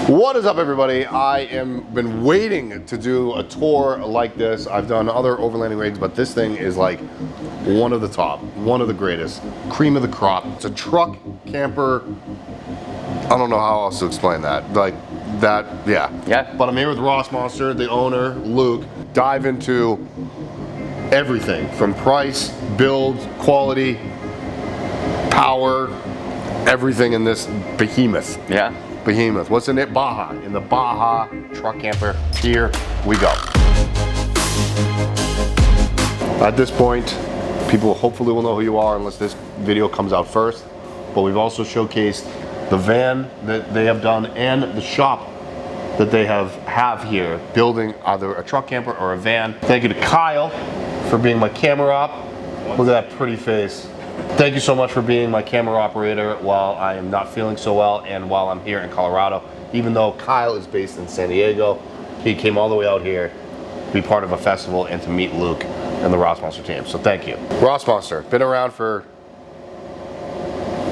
What is up, everybody? I am been waiting to do a tour like this. I've done other overlanding rigs, but this thing is like one of the top, one of the greatest, cream of the crop. It's a truck camper. I don't know how else to explain that. Like that, yeah. Yeah. But I'm here with Rossmonster, the owner, Luke. Dive into everything from price, build, quality, power, everything in this behemoth. Yeah. Behemoth. What's in it? Baja. In the Baja Truck Camper. Here we go. At this point, people hopefully will know who you are unless this video comes out first. But we've also showcased the van that they have done and the shop that they have here building either a truck camper or a van. Thank you to Kyle for being my camera op. Look at that pretty face. Thank you so much for being my camera operator while I am not feeling so well and while I'm here in Colorado. Even though Kyle is based in San Diego, he came all the way out here to be part of a festival and to meet Luke and the Rossmonster team. So thank you. Rossmonster, been around for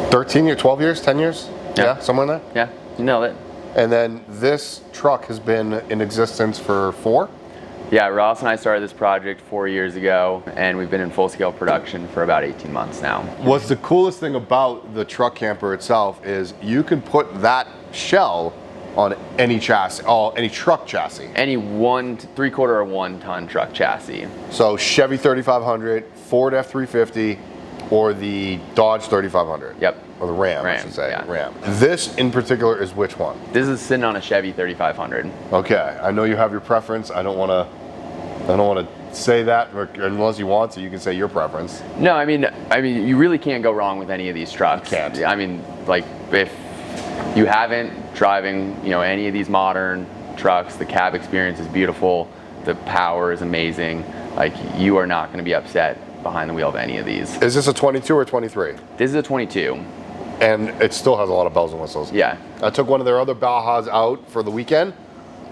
13 years, 12 years, 10 years? Yeah, somewhere in there? Yeah, you nailed it. And then this truck has been in existence for 4? Yeah, Ross and I started this project 4 years ago, and we've been in full-scale production for about 18 months now. What's the coolest thing about the truck camper itself is you can put that shell on any chassis, any truck chassis. Any 1 3/4 or 1 ton truck chassis. So Chevy 3500, Ford F350, or the Dodge 3500. Yep. Or the Ram, I should say. Yeah. Ram. This in particular is which one? This is sitting on a Chevy 3500. Okay, I know you have your preference. I don't want to say that, unless you want to. You can say your preference. No, I mean, you really can't go wrong with any of these trucks. You can't. I mean, like, if you haven't driving, any of these modern trucks, the cab experience is beautiful, the power is amazing. Like, you are not going to be upset behind the wheel of any of these. Is this a 22 or 23? This is a 22. And it still has a lot of bells and whistles. Yeah. I took one of their other Bajas out for the weekend.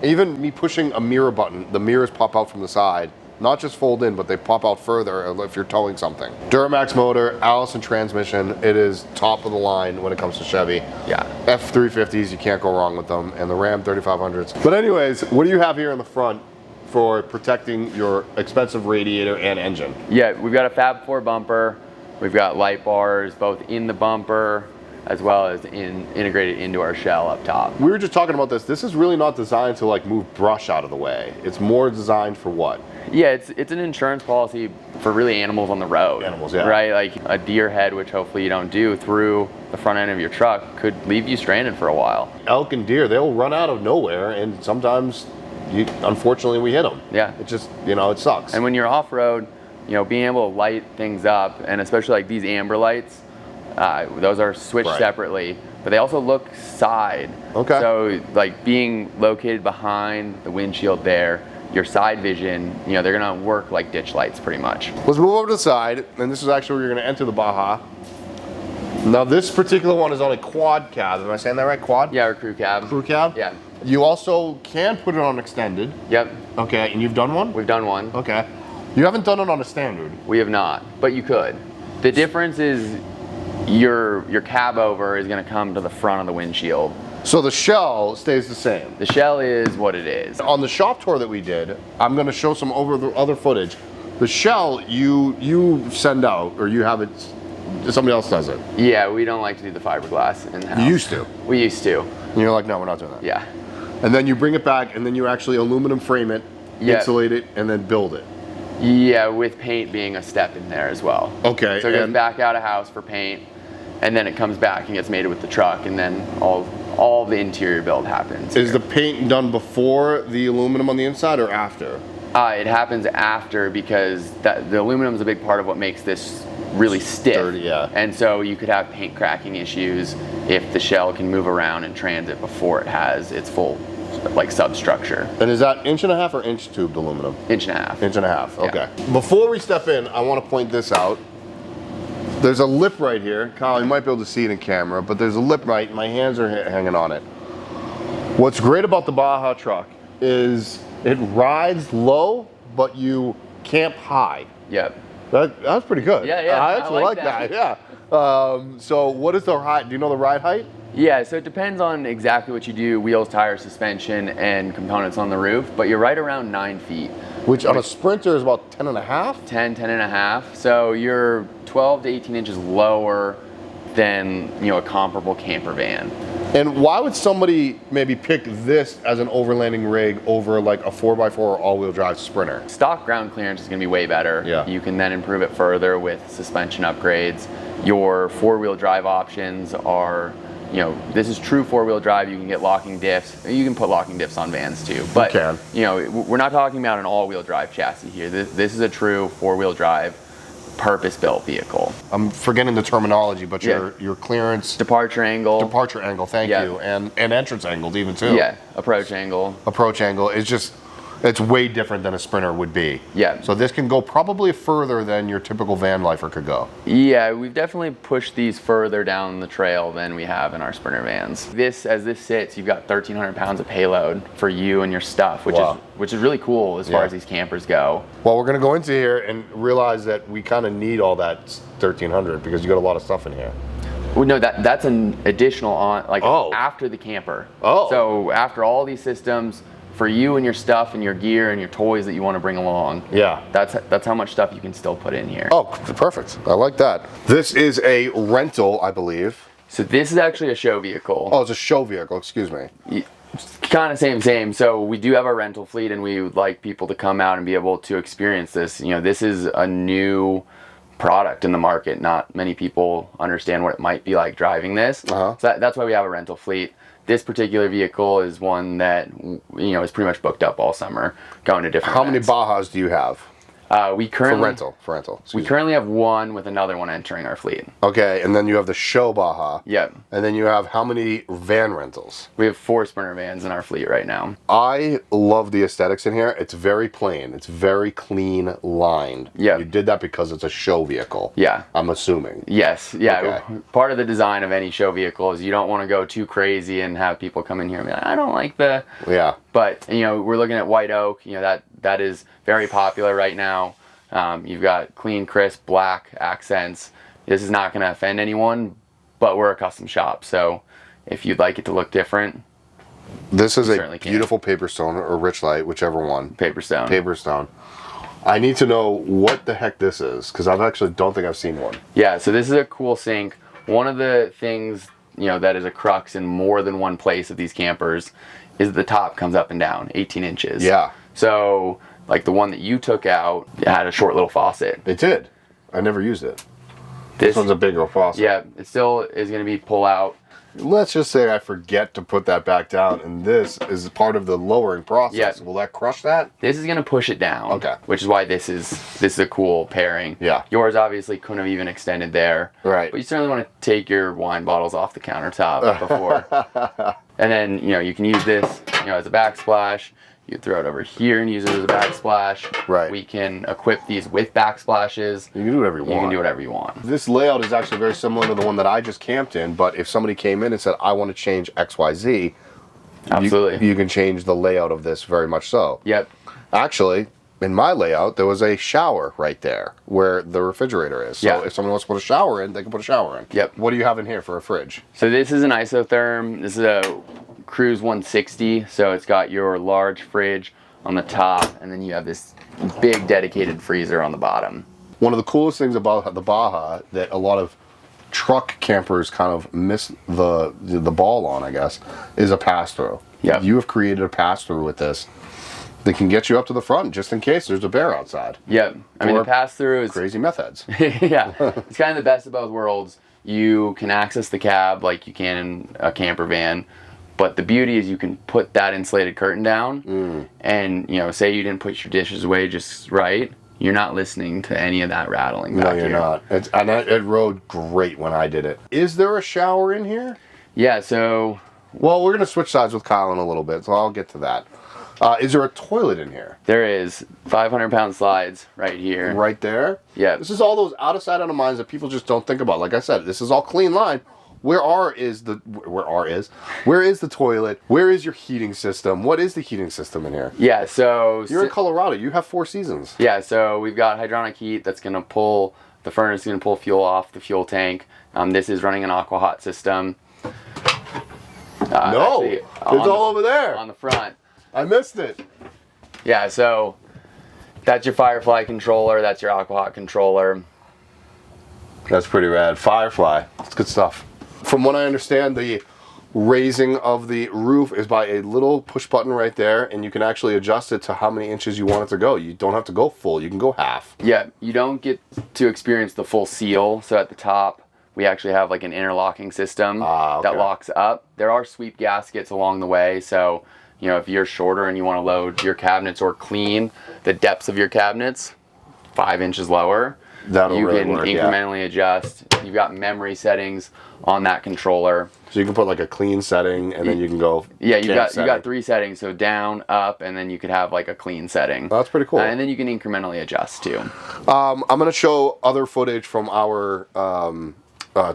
Even me pushing a mirror button, the mirrors pop out from the side. Not just fold in, but they pop out further if you're towing something. Duramax motor, Allison transmission. It is top of the line when it comes to Chevy. Yeah. F350s, you can't go wrong with them. And the Ram 3500s. But anyways, what do you have here in the front for protecting your expensive radiator and engine? Yeah, we've got a Fab 4 bumper. We've got light bars both in the bumper as well as integrated into our shell up top. We were just talking about this. This is really not designed to like move brush out of the way. It's more designed for what? Yeah, it's an insurance policy for really animals on the road. Animals, yeah. Right, like a deer head, which hopefully you don't do, through the front end of your truck could leave you stranded for a while. Elk and deer, they'll run out of nowhere, and sometimes, unfortunately, we hit them. Yeah. It just, it sucks. And when you're off-road, being able to light things up, and especially like these amber lights, those are switched separately, but they also look side. Okay. So like being located behind the windshield there, your side vision, they're gonna work like ditch lights pretty much. Let's move over to the side, and this is actually where you're gonna enter the Baja. Now this particular one is on a quad cab. Am I saying that right? Quad? Yeah, or crew cab. Crew cab? Yeah. You also can put it on extended. Yep. Okay, and you've done one? We've done one. Okay. You haven't done it on a standard. We have not, but you could. The difference is your cab over is gonna come to the front of the windshield. So the shell stays the same. The shell is what it is. On the shop tour that we did, I'm going to show some other footage. The shell you send out, or you have it, somebody else does it. Yeah, we don't like to do the fiberglass in-house. You used to. We used to. And you're like, no, we're not doing that. Yeah. And then you bring it back, and then you actually aluminum frame it, insulate it, and then build it. Yeah, with paint being a step in there as well. Okay. So it goes back out of house for paint, and then it comes back and gets mated with the truck, and then all the interior build happens. Is the paint done before the aluminum on the inside or after? It happens after, because the aluminum is a big part of what makes this really stiff. Sturdy, yeah. And so you could have paint cracking issues if the shell can move around in transit before it has its full substructure. And is that 1.5 inch or inch tubed aluminum? 1.5 inches. 1.5 inches, okay. Yeah. Before we step in, I want to point this out. There's a lip right here. Kyle, you might be able to see it in camera, but there's a lip right, my hands are hanging on it. What's great about the Baja truck is it rides low, but you camp high. Yep. That's pretty good. Yeah, yeah. I actually I like that. that. Yeah. So what is the height? Do you know the ride height? Yeah, so it depends on exactly what you do, wheels, tires, suspension, and components on the roof, but you're right around 9 feet. Which on a Sprinter is about 10 and a half? 10 and a half. So you're 12 to 18 inches lower than, you know, a comparable camper van. And why would somebody maybe pick this as an overlanding rig over like a 4x4 or all-wheel drive Sprinter? Stock ground clearance is going to be way better. Yeah. You can then improve it further with suspension upgrades. Your four-wheel drive options are, you know, this is true four-wheel drive. You can get locking diffs. You can put locking diffs on vans too. But, you know, we're not talking about an all-wheel drive chassis here. This is a true four-wheel drive purpose-built vehicle. I'm forgetting the terminology, but your clearance, departure angle, thank you, and entrance angles even too. Yeah, approach angle is just, it's way different than a Sprinter would be. Yeah. So this can go probably further than your typical van lifer could go. Yeah, we've definitely pushed these further down the trail than we have in our Sprinter vans. As this sits, you've got 1,300 pounds of payload for you and your stuff, which is really cool as far as these campers go. Well, we're gonna go into here and realize that we kind of need all that 1,300 because you got a lot of stuff in here. Well, no, that's an additional after the camper. Oh. So after all these systems, for you and your stuff and your gear and your toys that you want to bring along. Yeah. That's how much stuff you can still put in here. Oh, perfect. I like that. This is a rental, I believe. So this is actually a show vehicle. Oh, it's a show vehicle, excuse me. Kind of same. So we do have our rental fleet and we would like people to come out and be able to experience this. You know, this is a new product in the market. Not many people understand what it might be like driving this. So that's why we have a rental fleet. This particular vehicle is one that, you know, is pretty much booked up all summer, going to different events. How many Bajas do you have? We currently For rental. We currently have one with another one entering our fleet. Okay, and then you have the show Baja. Yep. And then you have how many van rentals? We have 4 Sprinter vans in our fleet right now. I love the aesthetics in here. It's very plain. It's very clean lined. Yeah. You did that because it's a show vehicle. Yeah. I'm assuming. Yes. Yeah. Okay. Part of the design of any show vehicle is you don't want to go too crazy and have people come in here and be like, I don't like the. Yeah. But, you know, we're looking at white oak. You know, that is very popular right now. You've got clean, crisp, black accents. This is not going to offend anyone, but we're a custom shop. So if you'd like it to look different, this is a beautiful paper stone or rich light, whichever one. Paper stone. Paper stone. I need to know what the heck this is because I actually don't think I've seen one. Yeah, so this is a cool sink. One of the things, you know, that is a crux in more than one place of these campers is the top comes up and down 18 inches. Yeah. So like the one that you took out, it had a short little faucet. It did. I never used it. This one's a bigger faucet. Yeah, it still is going to be pull out. Let's just say I forget to put that back down, and this is part of the lowering process. Yeah. Will that crush that? This is going to push it down. Okay. Which is why this is a cool pairing. Yeah. Yours obviously couldn't have even extended there. Right. But you certainly want to take your wine bottles off the countertop before. And then, you know, you can use this, you know, as a backsplash. You throw it over here and use it as a backsplash. Right. We can equip these with backsplashes. You can do whatever you want. You can do whatever you want. This layout is actually very similar to the one that I just camped in, but if somebody came in and said, I want to change XYZ, absolutely, you can change the layout of this very much so. Yep. Actually, in my layout, there was a shower right there where the refrigerator is. So if someone wants to put a shower in, they can put a shower in. Yep. What do you have in here for a fridge? So this is an isotherm. This is a Cruise 160. So it's got your large fridge on the top, and then you have this big dedicated freezer on the bottom. One of the coolest things about the Baja that a lot of truck campers kind of miss the ball on, I guess, is a pass-through. Yeah. You have created a pass-through with this that can get you up to the front just in case there's a bear outside. Yeah. I mean, the pass-through is crazy meth heads. Yeah. It's kind of the best of both worlds. You can access the cab like you can in a camper van. But the beauty is you can put that insulated curtain down and, you know, say you didn't put your dishes away just right. You're not listening to any of that rattling back here. No, you're not. And it rode great when I did it. Is there a shower in here? Yeah, so... Well, we're going to switch sides with Kyle in a little bit, so I'll get to that. Is there a toilet in here? There is. 500-pound slides right here. Right there? Yeah. This is all those out of sight, out of minds that people just don't think about. Like I said, this is all clean line. Where is the toilet? Where is your heating system? What is the heating system in here? Yeah, so... You're in Colorado. You have 4 seasons. Yeah, so we've got hydronic heat that's going to pull The furnace is going to pull fuel off the fuel tank. This is running an aqua hot system. No, it's all over there. On the front. I missed it. Yeah, so that's your Firefly controller. That's your aqua hot controller. That's pretty rad. Firefly. That's good stuff. From what I understand, the raising of the roof is by a little push button right there, and you can actually adjust it to how many inches you want it to go. You don't have to go full. You can go half. Yeah, you don't get to experience the full seal. So at the top, we actually have like an interlocking system that locks up. There are sweep gaskets along the way, so you know, if you're shorter and you want to load your cabinets or clean the depths of your cabinets 5 inches lower, you really can incrementally adjust. You've got memory settings on that controller. So you can put like a clean setting, and then you can go. Yeah, you got 3 settings, so down, up, and then you could have like a clean setting. Oh, that's pretty cool. And then you can incrementally adjust too. I'm gonna show other footage from our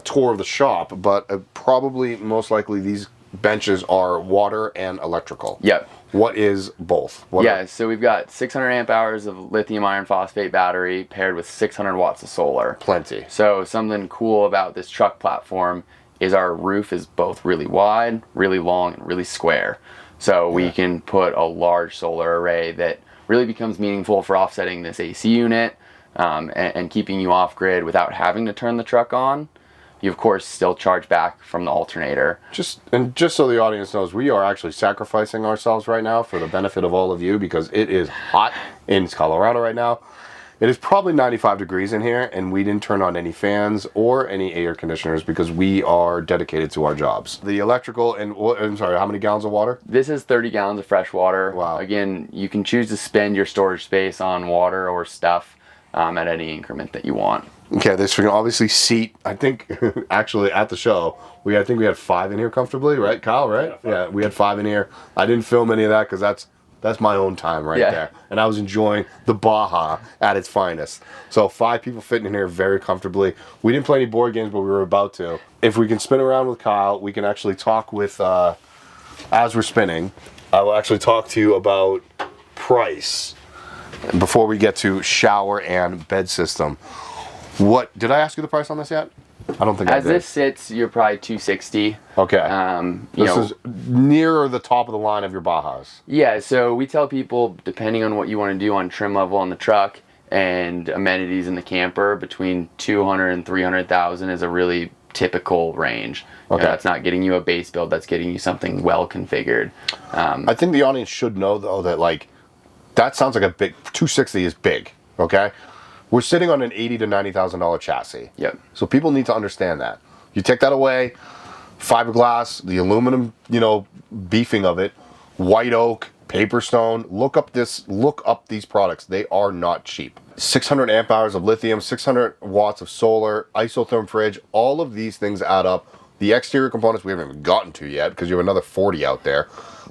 tour of the shop, but probably most likely these benches are water and electrical. Yep. What is both? So we've got 600 amp hours of lithium iron phosphate battery paired with 600 watts of solar. Plenty. So something cool about this truck platform is our roof is both really wide, really long, and really square. So we can put a large solar array that really becomes meaningful for offsetting this AC unit and keeping you off grid without having to turn the truck on. You of course still charge back from the alternator. Just so the audience knows, we are actually sacrificing ourselves right now for the benefit of all of you, because it is hot in Colorado right now. It is probably 95 degrees in here, and we didn't turn on any fans or any air conditioners because we are dedicated to our jobs. The electrical, and I'm sorry, how many gallons of water? This is 30 gallons of fresh water. Wow. Again, you can choose to spend your storage space on water or stuff at any increment that you want. Okay, this we can obviously seat, I think, actually at the show, I think we had 5 in here comfortably, right, Kyle, right? Yeah, we had 5 in here. I didn't film any of that because that's my own time right there. And I was enjoying the Baja at its finest. So 5 people fitting in here very comfortably. We didn't play any board games, but we were about to. If we can spin around with Kyle, we can actually talk with, as we're spinning, I will actually talk to you about price before we get to shower and bed system. What did I ask you the price on this yet? I don't think I did. As this sits, you're probably $260. Okay. This is nearer the top of the line of your Bajas. Yeah, so we tell people, depending on what you want to do on trim level on the truck and amenities in the camper, between 200 and 300,000 is a really typical range. Okay. You know, that's not getting you a base build, that's getting you something well configured. I think the audience should know though that like that sounds like a big 260 is big, okay? We're sitting on an $80,000 to $90,000 chassis. Yep. So people need to understand that. You take that away, fiberglass, the aluminum, beefing of it, white oak, paper stone. Look up these products. They are not cheap. 600 amp hours of lithium, 600 watts of solar, isotherm fridge. All of these things add up. The exterior components we haven't even gotten to yet because you have another 40 out there.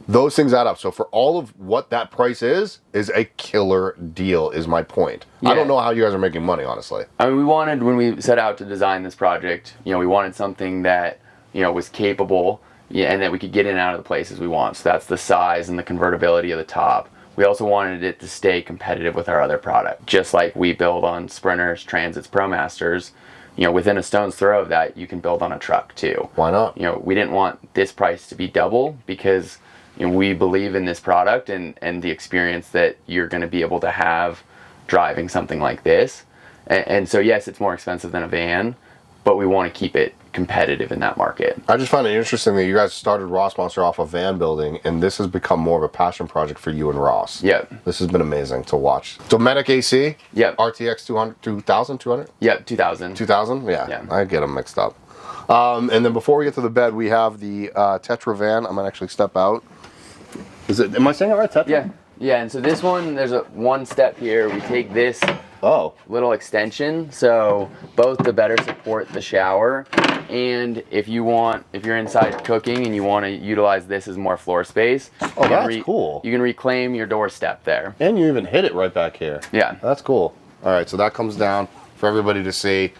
Those things add up. So for all of what that price is a killer deal, is my point. Yeah. I don't know how you guys are making money, honestly. I mean, we wanted, when we set out to design this project, we wanted something that, was capable and that we could get in and out of the places we want. So that's the size and the convertibility of the top. We also wanted it to stay competitive with our other product. Just like we build on Sprinters, Transits, ProMasters, within a stone's throw of that, you can build on a truck too. Why not? We didn't want this price to be double because we believe in this product and the experience that you're going to be able to have driving something like this. And so, yes, it's more expensive than a van, but we want to keep it competitive in that market. I just find it interesting that you guys started Rossmonster off of van building, and this has become more of a passion project for you and Ross. Yep. This has been amazing to watch. Dometic AC? Yep. RTX 200? Yep, 2000. 2000? Yeah, I get them mixed up. And then before we get to the bed, we have the Tetra van. I'm going to actually step out. Am I saying it right, Tetra? Yeah, and so this one, there's one step here. We take this little extension, so both to better support the shower, and if you're inside cooking and you want to utilize this as more floor space, that's cool. You can reclaim your doorstep there. And you even hit it right back here. Yeah. That's cool. All right, so that comes down for everybody to see.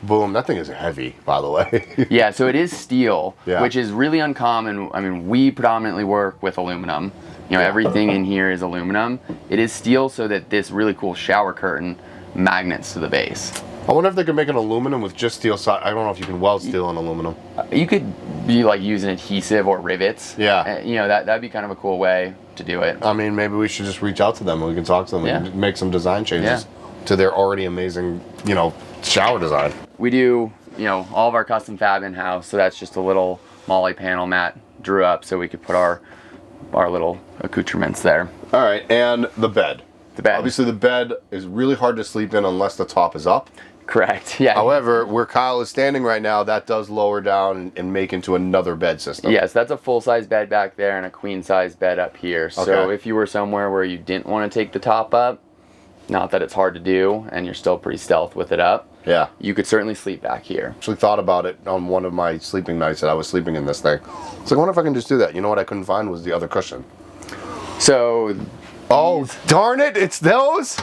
Boom, that thing is heavy, by the way. Yeah, so it is steel, which is really uncommon. I mean, we predominantly work with aluminum. Everything in here is aluminum. It is steel so that this really cool shower curtain magnets to the base. I wonder if they could make an aluminum with just steel side. I don't know if you can weld steel in aluminum. You could be like using adhesive or rivets. Yeah. And, you know, that'd be kind of a cool way to do it. I mean, maybe we should just reach out to them and we can talk to them and make some design changes to their already amazing, you know, shower design. We do, you know, all of our custom fab in-house, so that's just a little molly panel Matt drew up so we could put our little accoutrements there. All right, and the bed. The bed. Obviously, the bed is really hard to sleep in unless the top is up. Correct, yeah. However, where Kyle is standing right now, that does lower down and make into another bed system. Yes, that's a full-size bed back there and a queen-size bed up here. So Okay. if you were somewhere where you didn't want to take the top up, not that it's hard to do, and you're still pretty stealth with it up, Yeah. you could certainly sleep back here. Actually thought about it on one of my sleeping nights that I was sleeping in this thing. So I wonder if I can just do that. You know what I couldn't find was the other cushion. So, Oh, darn it, it's those?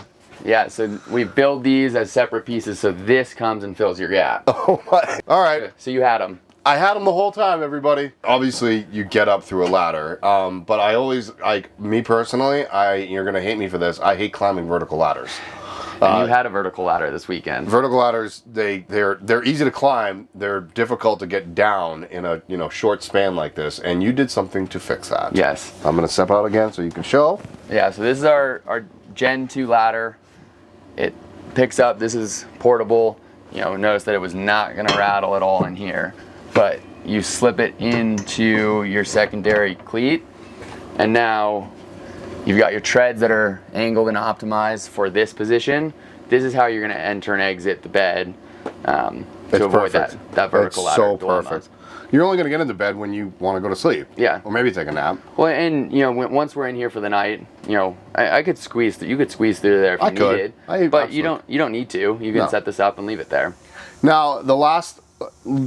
yeah, so we build these as separate pieces, so this comes and fills your gap. Oh my. All right. So you had them. I had them the whole time, everybody. Obviously, you get up through a ladder, but I always, like, me personally, you're gonna hate me for this, I hate climbing vertical ladders. And you had a vertical ladder this weekend. Vertical ladders, they're easy to climb. They're difficult to get down in a short span like this, and you did something to fix that. Yes. I'm gonna step out again so you can show. Yeah, so this is our Gen 2 ladder. It picks up, this is portable. You know, notice that it was not gonna rattle at all in here. But you slip it into your secondary cleat, and now you've got your treads that are angled and optimized for this position. This is how you're gonna enter and exit the bed to avoid that vertical ladder. It's so perfect. You're only gonna get into bed when you want to go to sleep. Yeah. Or maybe take a nap. Well, and you know, once we're in here for the night, you know, I could squeeze through. You could squeeze through there if you needed. But you don't need to. You can set this up and leave it there. Now, the last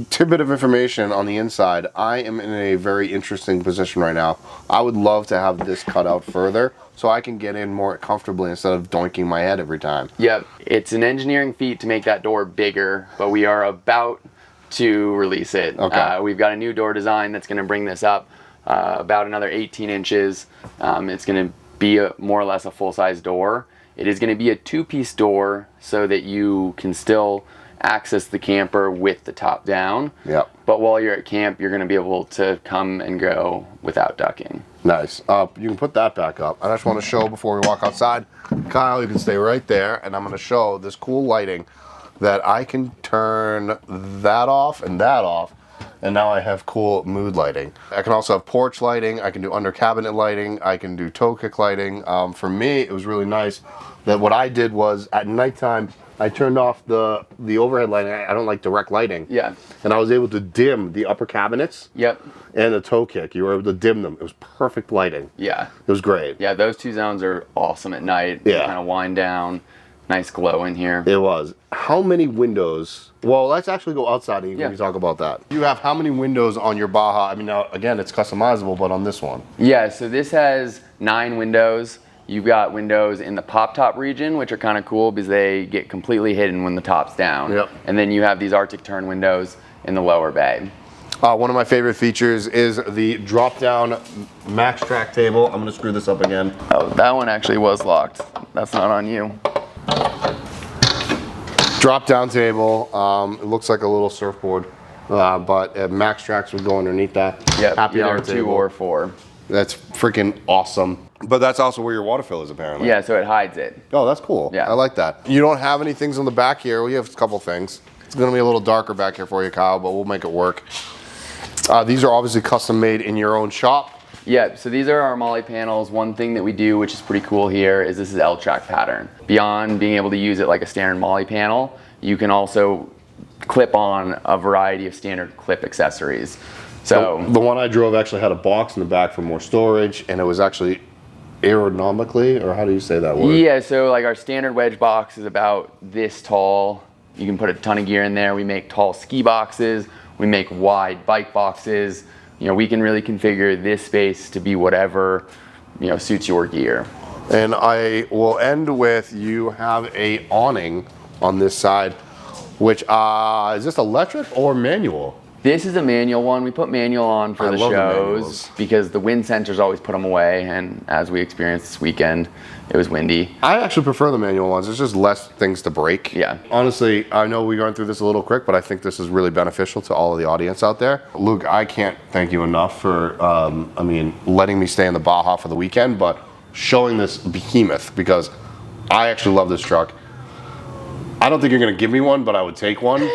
tidbit of information on the inside, I am in a very interesting position right now. I would love to have this cut out further so I can get in more comfortably instead of doinking my head every time. Yep, it's an engineering feat to make that door bigger, but we are about to release it. Okay. We've got a new door design that's going to bring this up about another 18 inches. It's going to be more or less a full-size door. It is going to be a two-piece door so that you can still access the camper with the top down. Yep. But while you're at camp, you're going to be able to come and go without ducking. Nice. You can put that back up. I just want to show before we walk outside. Kyle, you can stay right there, and I'm going to show this cool lighting that I can turn that off, and now I have cool mood lighting. I can also have porch lighting. I can do under cabinet lighting. I can do toe kick lighting. For me, it was really nice that what I did was at nighttime, I turned off the overhead lighting. I don't like direct lighting. Yeah. And I was able to dim the upper cabinets. Yep. And the toe kick. You were able to dim them. It was perfect lighting. Yeah. It was great. Yeah, those two zones are awesome at night. Yeah. Kind of wind down. Nice glow in here. It was. How many windows? Well, let's actually go outside and you can talk about that. You have how many windows on your Baja? I mean, now, again, it's customizable, but on this one. Yeah, so this has 9 windows. You've got windows in the pop top region, which are kind of cool because they get completely hidden when the top's down. Yep. And then you have these Arctic turn windows in the lower bay. One of my favorite features is the drop-down max track table. I'm gonna screw this up again. Oh, that one actually was locked. That's not on you. Drop-down table. It looks like a little surfboard, but max tracks would go underneath that. Yep, Happy hour either 2 table. or 4. That's freaking awesome. But that's also where your water fill is, apparently. Yeah, so it hides it. Oh, that's cool. Yeah. I like that. You don't have any things on the back here. We have a couple things. It's going to be a little darker back here for you, Kyle, but we'll make it work. These are obviously custom made in your own shop. Yeah, so these are our molly panels. One thing that we do, which is pretty cool here, is this is L-track pattern. Beyond being able to use it like a standard molly panel, you can also clip on a variety of standard clip accessories. So the one I drove actually had a box in the back for more storage, and it was actually aerodynamically, or how do you say that word? yeah, so like our standard wedge box is about this tall. You can put a ton of gear in there. We make tall ski boxes. We make wide bike boxes. You know, we can really configure this space to be whatever, you know, suits your gear. And I will end with, you have a awning on this side, which is this electric or manual? This is a manual one. We put manual on for I the love the shows manuals. because the wind sensors always put them away. And as we experienced this weekend, it was windy. I actually prefer the manual ones. There's just less things to break. Yeah. Honestly, I know we're going through this a little quick, but I think this is really beneficial to all of the audience out there. Luke, I can't thank you enough for, letting me stay in the Baja for the weekend, but showing this behemoth, because I actually love this truck. I don't think you're going to give me one, but I would take one.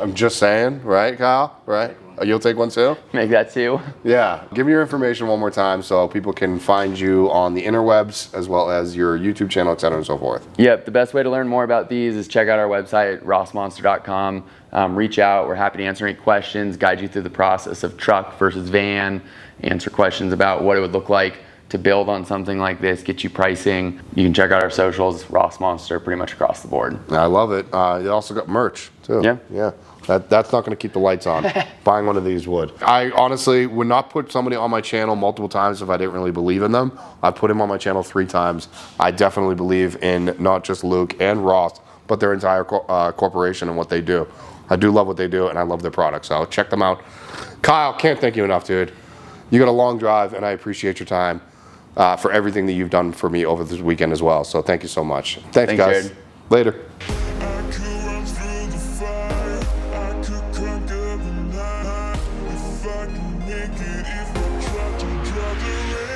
I'm just saying, right, Kyle? Right? You'll take one too? Make that too. Yeah. Give me your information one more time so people can find you on the interwebs as well as your YouTube channel, et cetera, and so forth. Yep. The best way to learn more about these is check out our website, rossmonster.com. Reach out. We're happy to answer any questions, guide you through the process of truck versus van, answer questions about what it would look like to build on something like this, get you pricing. You can check out our socials, Rossmonster, pretty much across the board. I love it. You also got merch too. Yeah. Yeah. That's not going to keep the lights on. Buying one of these would. I honestly would not put somebody on my channel multiple times if I didn't really believe in them. I've put him on my channel 3 times. I definitely believe in not just Luke and Ross, but their entire corporation and what they do. I do love what they do, and I love their products. So check them out. Kyle, can't thank you enough, dude. You got a long drive, and I appreciate your time. For everything that you've done for me over this weekend as well. So thank you so much. Thanks guys. Jared. Later. I could run through the fire, I could conquer the night. If I can make it, if I try to draw the rain.